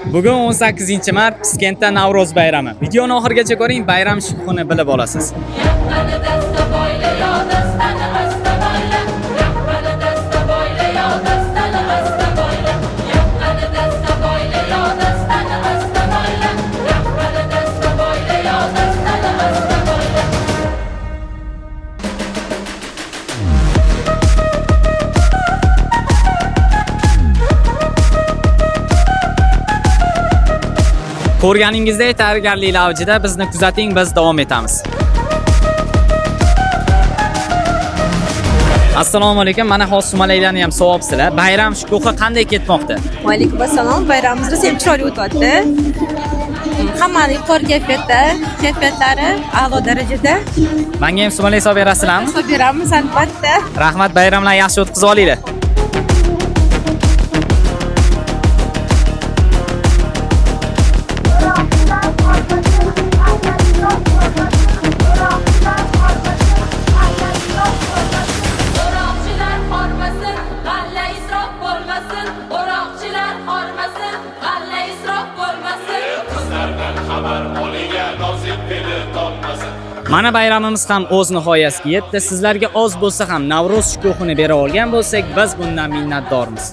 Bugun 18-mart Piskentda Navro'z bayrami. Videoni oxirigacha ko'ring, bayram shukuhini bilib olasiz. Ko'rganingizdek, tayyorgarliklar avjida, bizni kuzating, biz davom etamiz. Assalomu alaykum. Mana hozir sumalaklarni ham sovobsizlar. Bayram shukuhi qanday ketmoqda? Va alaykum assalom. Bayramimiz ham chiroyli o'tyapti. Hammaning yuqori kayfiyatlari a'lo darajada. Menga ham sumalak solib berasizlarmi? Solib beramiz albatta. Rahmat, bayramlarni yaxshi o'tkazib olinglar. Mana bayramimiz ham o'z nihoyasiga yetdi. Sizlarga oz bo'lsa ham Navro'z shukuhini bera olgan bo'lsak, biz bundan minnatdormiz.